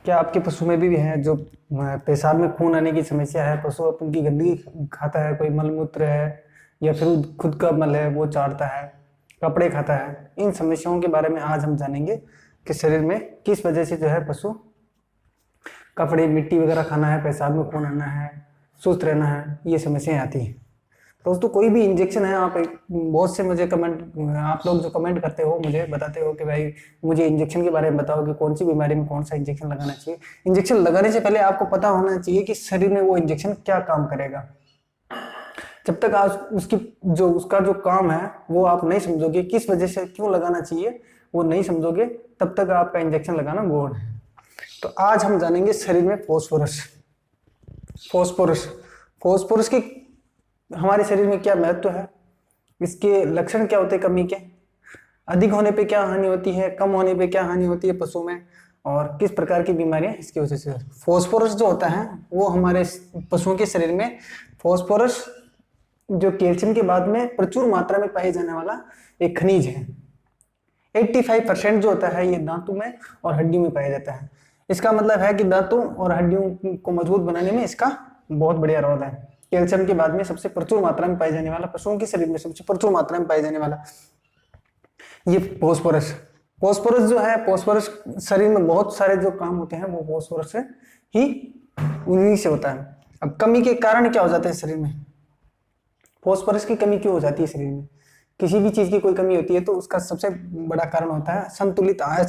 क्या आपके पशु में भी है जो पेशाब में खून आने की समस्या है, पशु अपनी गंदगी खाता है, कोई मलमूत्र है या फिर खुद का मल है वो चाटता है, कपड़े खाता है, इन समस्याओं के बारे में आज हम जानेंगे कि शरीर में किस वजह से जो है पशु कपड़े मिट्टी वगैरह खाना है, पेशाब में खून आना है, सुस्त रहना है, ये समस्याएं आती हैं। दोस्तों कोई भी इंजेक्शन है, आप बहुत से मुझे आप लोग जो कमेंट करते हो मुझे बताते हो कि भाई मुझे इंजेक्शन के बारे में बताओ कि कौन सी बीमारी में कौन सा इंजेक्शन लगाना चाहिए। इंजेक्शन लगाने से पहले आपको पता होना चाहिए कि शरीर में वो इंजेक्शन क्या काम करेगा। जब तक आप उसका जो काम है वो आप नहीं समझोगे, किस वजह से क्यों लगाना चाहिए वो नहीं समझोगे, तब तक आपका इंजेक्शन लगाना गौण है। तो आज हम जानेंगे शरीर में फास्फोरस फास्फोरस की हमारे शरीर में क्या महत्व है, इसके लक्षण क्या होते हैं कमी के, अधिक होने पे क्या हानि होती है, कम होने पे क्या हानि होती है पशु में, और किस प्रकार की बीमारियां इसकी वजह से। फास्फोरस जो होता है वो हमारे पशुओं के शरीर में फास्फोरस जो कैल्शियम के बाद में प्रचुर मात्रा में पाए जाने वाला एक खनिज है। 85% जो होता है ये दांतों में और हड्डियों में पाया जाता है। इसका मतलब है कि दांतों और हड्डियों को मजबूत बनाने में इसका बहुत बढ़िया रोल है। कैल्शियम के बाद में सबसे प्रचुर मात्रा में पाए जाने वाला, पशुओं के शरीर में सबसे प्रचुर मात्रा में पाए जाने वाला ये फास्फोरस जो है, फास्फोरस शरीर में बहुत सारे जो काम होते हैं वो फास्फोरस से ही उन्हीं से होता है। अब कमी के कारण क्या हो जाते हैं शरीर में, फास्फोरस की कमी क्यों हो जाती है शरीर में, किसी भी चीज की कोई कमी होती है तो उसका सबसे बड़ा कारण होता है संतुलित आहार।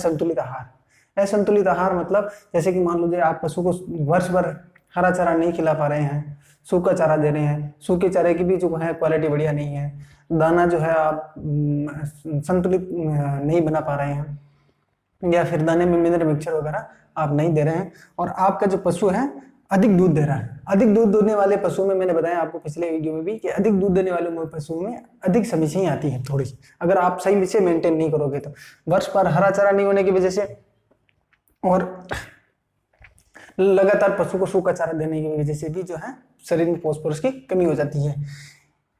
असंतुलित आहार मतलब जैसे कि मान लीजिए आप पशु को वर्ष भर हरा चारा नहीं खिला पा रहे हैं, सूखा चारा दे रहे हैं, सूखे चारे की भी जो है क्वालिटी बढ़िया नहीं है, दाना जो है आप संतुलित नहीं बना पा रहे हैं, या फिर दाने में मिनरल मिक्सचर वगैरह आप नहीं दे रहे हैं, और आपका जो पशु है अधिक दूध दे रहा है। अधिक दूध देने वाले पशु में मैंने बताया आपको पिछले वीडियो में भी कि अधिक दूध देने वाले पशु में अधिक समस्याएं आती है थोड़ी, अगर आप सही से मेंटेन नहीं करोगे तो। वर्ष भर हरा चारा नहीं होने की वजह से और लगातार पशु को सूखा चारा देने की वजह से भी जो है शरीर में फास्फोरस की कमी हो जाती है।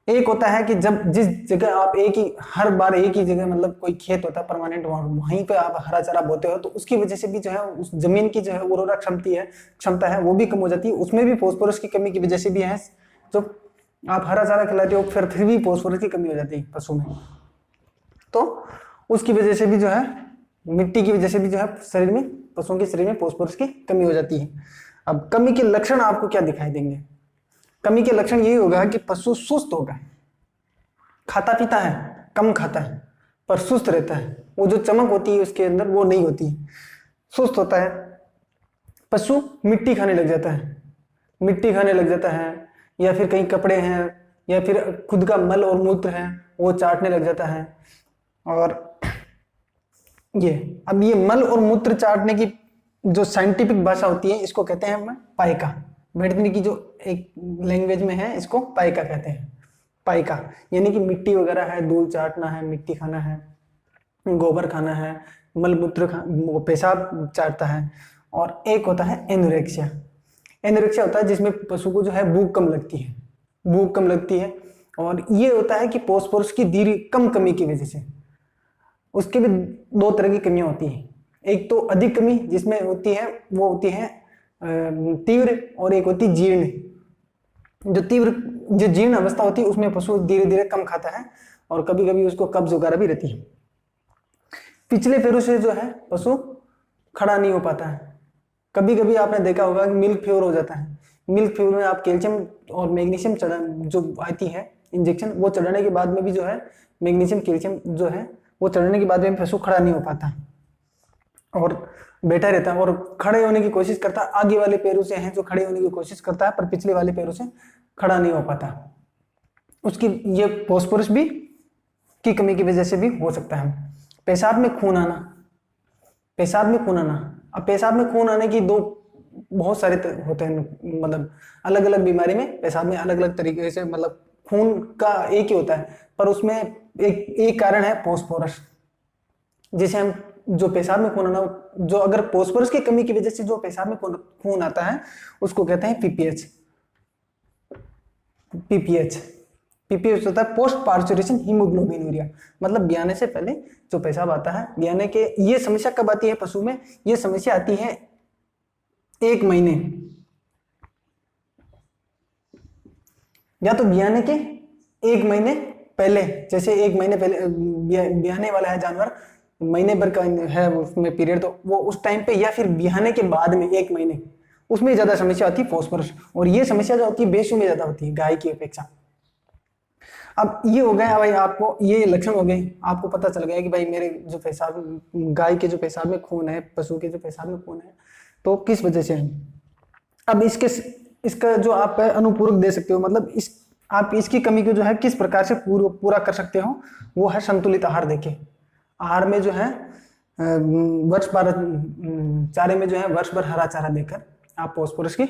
एक होता है कि जब जिस जगह आप हर बार एक ही जगह, मतलब कोई खेत होता है परमानेंट, वहीं पे आप हरा चारा बोते हो तो उसकी वजह से भी जो है उस जमीन की जो है उर्वरक क्षमता है वो भी कम हो जाती है। उसमें भी फास्फोरस की कमी की वजह से भी है, जो आप हरा चारा खिलाते हो फिर भी फास्फोरस की कमी हो जाती है पशु में, तो उसकी वजह से भी जो है मिट्टी की वजह से भी जो है शरीर में, पशुओं के शरीर में फास्फोरस की कमी हो जाती है। अब कमी के लक्षण आपको क्या दिखाई देंगे, कमी के लक्षण यही होगा कि पशु सुस्त होगा, खाता पीता है, कम खाता है पर सुस्त रहता है, वो जो चमक होती है उसके अंदर वो नहीं होती, सुस्त होता है। पशु मिट्टी खाने लग जाता है, या फिर कहीं कपड़े हैं या फिर खुद का मल और मूत्र है वो चाटने लग जाता है। और अब ये मल और मूत्र चाटने की जो साइंटिफिक भाषा होती है इसको कहते हैं हम पाइका। वेटरनरी की जो एक लैंग्वेज में है इसको पाइका कहते हैं। पाइका यानी कि मिट्टी वगैरह है, धूल चाटना है, मिट्टी खाना है, गोबर खाना है, मल मूत्र पेशाब चाटता है। और एक होता है एनोरेक्सिया होता है जिसमें पशु को जो है भूख कम लगती है। और ये होता है कि फास्फोरस की कम कमी की वजह से। उसके भी दो तरह की कमियां होती हैं, एक तो अधिक कमी जिसमें होती है वो होती है तीव्र, और एक होती जीर्ण। जो जीर्ण अवस्था होती है उसमें पशु धीरे धीरे कम खाता है और कभी कभी उसको कब्ज वगैरह भी रहती है। पिछले पैरों से जो है पशु खड़ा नहीं हो पाता है। कभी कभी आपने देखा होगा कि मिल्क फीवर हो जाता है। मिल्क फीवर में आप कैल्शियम और मैग्नीशियम जो आती है इंजेक्शन, वो चढ़ाने के बाद में भी जो है मैग्नीशियम कैल्शियम जो है वो चढ़ने के बाद में पशु खड़ा नहीं हो पाता और बैठा रहता है, और खड़े होने की कोशिश करता है। आगे वाले पैरों से है जो खड़े होने की कोशिश करता है पर पिछले वाले पैरों से खड़ा नहीं हो पाता। उसकी ये फास्फोरस भी की कमी की वजह से भी हो सकता है। पेशाब में खून आना। अब पेशाब में खून आने की दो बहुत सारे होते हैं, मतलब अलग अलग बीमारी में पेशाब में अलग अलग तरीके से, मतलब खून का एक ही होता है पर उसमें एक कारण है फास्फोरस, जिसे हम जो पेशाब में खून आना, जो अगर फास्फोरस की कमी की वजह से जो पेशाब में खून आता है उसको कहते हैं पीपीएच होता है पोस्ट पार्चुरेशन हीमोग्लोबिनूरिया। मतलब ब्याने से पहले जो पेशाब आता है, ब्याने के, ये समस्या कब आती है पशु में, ये समस्या आती है 1 महीने, या तो ब्याने के 1 महीने पहले, जैसे 1 महीने पहले ब्याने वाला है जानवर, महीने भर का है उसमें पीरियड, तो वो उस टाइम पे, या फिर ब्याने के बाद में 1 महीने, उसमें ज्यादा समस्या होती है फॉस्फोरस। और ये समस्या जो होती है भैंसों में ज्यादा होती है गाय की अपेक्षा। अब ये हो गया भाई, आपको ये लक्षण हो गए, आपको पता चल गया कि भाई मेरे जो पेशाब, गाय के जो पेशाब में खून है, पशु के जो पेशाब में खून है, तो किस वजह से है। अब इसका जो आप अनुपूरक दे सकते हो, मतलब आप इसकी कमी को जो है किस प्रकार से पूरा कर सकते हो, वो है संतुलित आहार देके। आहार में जो है वर्ष भर चारे में जो है वर्ष भर हरा चारा देकर आप फास्फोरस की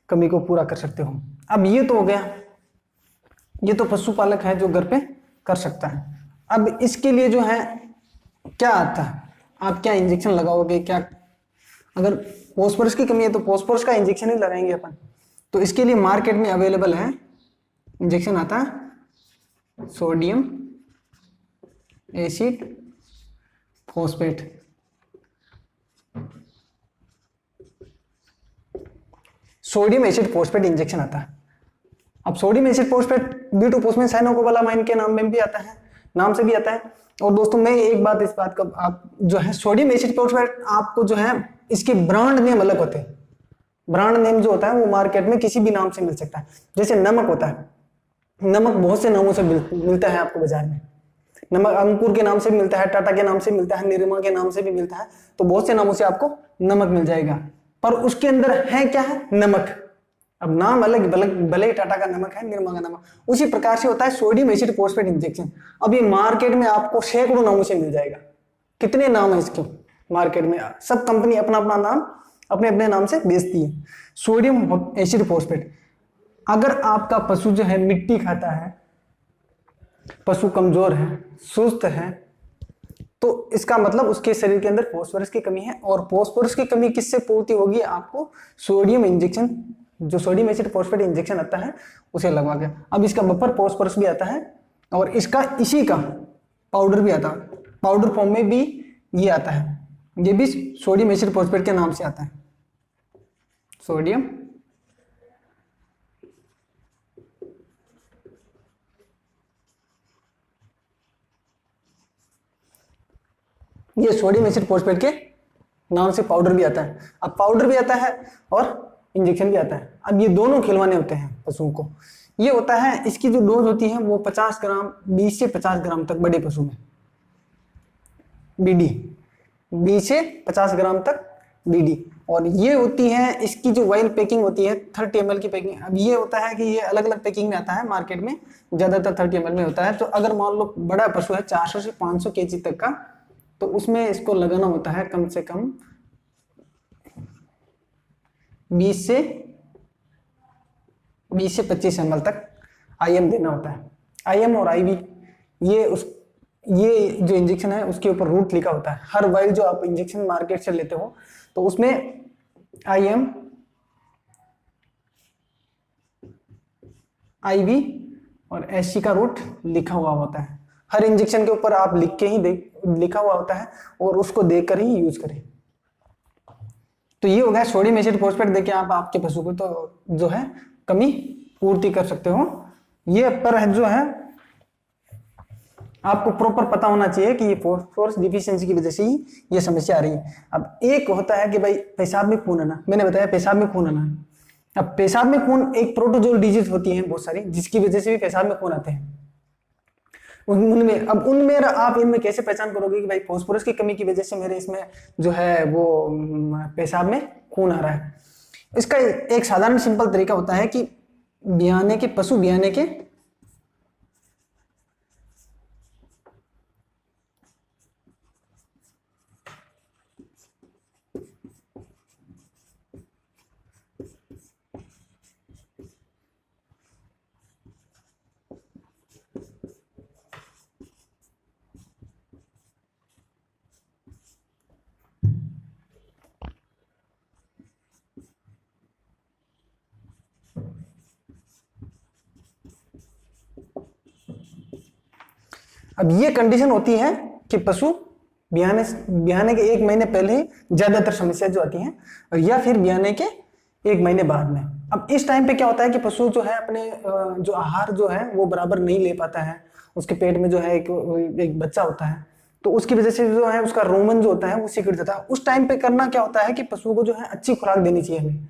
कमी को पूरा कर सकते हो। अब ये तो हो गया, ये तो पशुपालक है जो घर पे कर सकता है। अब इसके लिए जो है क्या आता है, आप क्या इंजेक्शन लगाओगे, क्या अगर फास्फोरस की कमी है तो फास्फोरस का इंजेक्शन ही लगाएंगे अपन। तो इसके लिए मार्केट में अवेलेबल है इंजेक्शन आता है sodium acid phosphate. Sodium acid phosphate injection आता है। अब सोडियम एसिड फॉस्फेट B2 साइनोकोबालामाइन के नाम में भी आता है, नाम से भी आता है। और दोस्तों मैं एक बात, इस बात का आप जो है सोडियम एसिड फॉस्फेट आपको जो है इसके ब्रांड नेम अलग होते हैं। ब्रांड नेम जो होता है वो मार्केट में किसी भी नाम से मिल सकता है। जैसे नमक होता है, नमक बहुत से नामों से मिलता है आपको बाजार में। नमक अंकुर के नाम से भी मिलता है, टाटा के नाम से मिलता है, निरमा के नाम से भी मिलता है, तो बहुत से नामों से आपको नमक मिल जाएगा। पर उसके अंदर है क्या है, नमक। अब नाम अलग, भले ही टाटा का नमक है, निरमा का नमक। उसी प्रकार से होता है सोडियम एसिड फॉस्फेट इंजेक्शन। अब ये मार्केट में आपको सैकड़ों नामों से मिल जाएगा। कितने नाम है इसके मार्केट में, सब कंपनी अपना अपना नाम अपने अपने नाम से बेचती है। सोडियम एसिड फॉस्फेट, अगर आपका पशु जो है मिट्टी खाता है, पशु कमजोर है, सुस्त है, तो इसका मतलब उसके शरीर के अंदर फास्फोरस की कमी है। और फास्फोरस की कमी किससे पूर्ति होगी, आपको सोडियम इंजेक्शन, जो सोडियम एसिड फॉस्फेट इंजेक्शन आता है उसे लगवा के। अब इसका बफर फास्फोरस भी आता है, और इसका इसी का पाउडर भी आता है, पाउडर फॉर्म में भी ये आता है, ये भी सोडियम एसिड फॉस्फेट के नाम से आता है, सोडियम ये सोडियम एसिड फॉस्फेट के नाम से पाउडर भी आता है। अब पाउडर भी आता है और इंजेक्शन भी आता है। अब ये दोनों खिलवाने होते हैं पशुओं को। ये होता है, इसकी जो डोज होती है वो 50 ग्राम, 20 से 50 ग्राम तक बड़े पशु में बीडी, 20 से 50 ग्राम तक बीडी। और ये होती है, इसकी जो वाइल पैकिंग होती है 30 ml की पैकिंग। अब ये होता है कि ये अलग अलग पैकिंग में आता है मार्केट में, ज्यादातर 30 ml में होता है। तो अगर मान लो बड़ा पशु है 400 से 500 kg तक का, तो उसमें इसको लगाना होता है कम से कम 20 से 25 ml तक IM देना होता है। IM और IV ये जो इंजेक्शन है उसके ऊपर रूट लिखा होता है। हर वाइल जो आप इंजेक्शन मार्केट से लेते हो तो उसमें IM, IV और SC का रूट लिखा हुआ होता है। हर इंजेक्शन के ऊपर आप लिख के ही लिखा हुआ होता है और उसको देकर ही यूज करें। तो ये हो गया सोडियम एसिड फॉस्फेट देके आप आपके पशु को तो जो है कमी पूर्ति कर सकते हो। ये पर जो है आपको प्रॉपर पता होना चाहिए कि ये फॉस्फोरस डिफिशियंसी की वजह से ही ये समस्या आ रही है। अब एक होता है कि भाई पेशाब में खून आना, मैंने बताया पेशाब में खून आना। अब पेशाब में खून एक प्रोटोजोल डिजीज होती है बहुत सारी, जिसकी वजह से भी पेशाब में खून आते हैं। उनमें आप इनमें कैसे पहचान करोगे कि भाई फास्फोरस की कमी की वजह से मेरे इसमें जो है वो पेशाब में खून आ रहा है। इसका एक साधारण सिंपल तरीका होता है कि पशु ब्याने के अब ये कंडीशन होती है कि पशु ब्याने के 1 महीने पहले ही ज्यादातर समस्या जो आती हैं, और या फिर ब्याने के 1 महीने बाद में। अब इस टाइम पे क्या होता है कि पशु जो है अपने जो आहार जो है वो बराबर नहीं ले पाता है, उसके पेट में जो है एक बच्चा होता है, तो उसकी वजह से जो है उसका रोमन जो होता है वो सिकुड़ जाता है। उस टाइम पे करना क्या होता है कि पशुओं को जो है अच्छी खुराक देनी चाहिए हमें,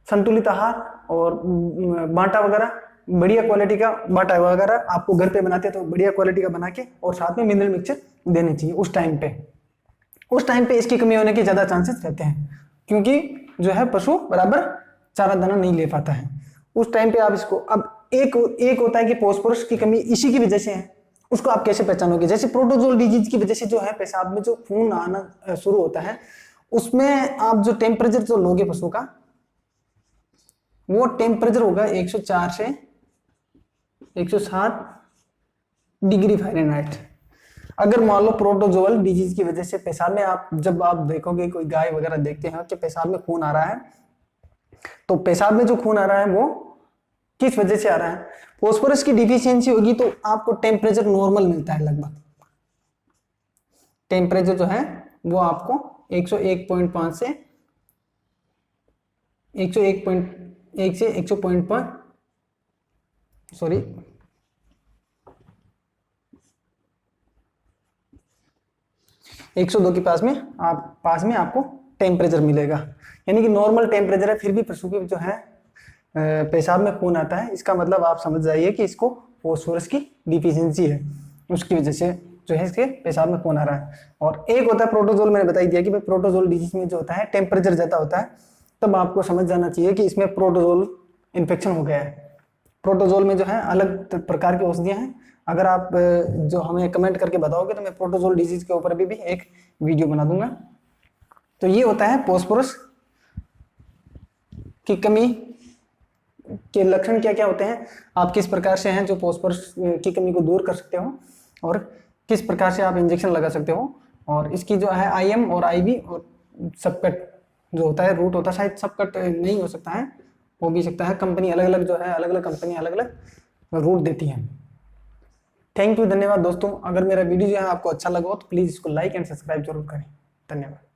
संतुलित आहार और बांटा वगैरह, बढ़िया क्वालिटी का बांटा वगैरह आपको घर पे बनाते हैं तो बढ़िया क्वालिटी का बना के, और साथ में मिनरल मिक्सचर देनी चाहिए उस टाइम पे। उस टाइम पे इसकी कमी होने के ज्यादा चांसेस रहते हैं, क्योंकि जो है पशु बराबर चारा दाना नहीं ले पाता है उस टाइम पे। आप इसको, अब एक होता है कि फास्फोरस की कमी इसी की वजह से है, उसको आप कैसे पहचानोगे? जैसे प्रोटोजोल डिजीज की वजह से जो है पेशाब में जो खून आना शुरू होता है, उसमें आप जो टेम्परेचर जो लोगे पशु का, वो टेम्परेचर होगा 104 से 107 डिग्री फ़ारेनहाइट। अगर मान लो प्रोटोजोअल डिजीज की वजह से पेशाब में, आप जब आप देखोगे कोई गाय वगैरह देखते हैं कि पेशाब में खून आ रहा है, तो पेशाब में जो खून आ रहा है वो किस वजह से आ रहा है? फास्फोरस की डिफिशियंसी होगी तो आपको टेम्परेचर नॉर्मल मिलता है, लगभग टेम्परेचर जो है वो आपको 101.5 से 101.1 से 102 के पास में आपको टेम्परेचर मिलेगा, यानी कि नॉर्मल टेम्परेचर है। फिर भी पशु के जो है पेशाब में खून आता है, इसका मतलब आप समझ जाइए कि इसको फास्फोरस की डिफिशियंसी है, उसकी वजह से जो है इसके पेशाब में खून आ रहा है। और एक होता है प्रोटोजोल, मैंने बता दिया कि भाई प्रोटोजोल डिजीज में जो होता है टेम्परेचर ज्यादा होता है, तब आपको समझ जाना चाहिए कि इसमें प्रोटोजोल इन्फेक्शन हो गया है। प्रोटोजोल में जो है अलग प्रकार की औषधियां हैं, अगर आप जो हमें कमेंट करके बताओगे तो मैं प्रोटोजोल डिजीज के ऊपर भी एक वीडियो बना दूंगा। तो ये होता है फास्फोरस की कमी के लक्षण क्या क्या होते हैं, आप किस प्रकार से हैं जो फास्फोरस की कमी को दूर कर सकते हो, और किस प्रकार से आप इंजेक्शन लगा सकते हो। और इसकी जो है IM और IV और सबकट जो होता है, रूट होता है, शायद सबकट नहीं हो सकता है, हो भी सकता है, कंपनी अलग अलग जो है, अलग अलग कंपनी अलग अलग रूट देती है। थैंक यू, धन्यवाद दोस्तों। अगर मेरा वीडियो जो है आपको अच्छा लगा हो तो प्लीज इसको लाइक एंड सब्सक्राइब जरूर करें। धन्यवाद।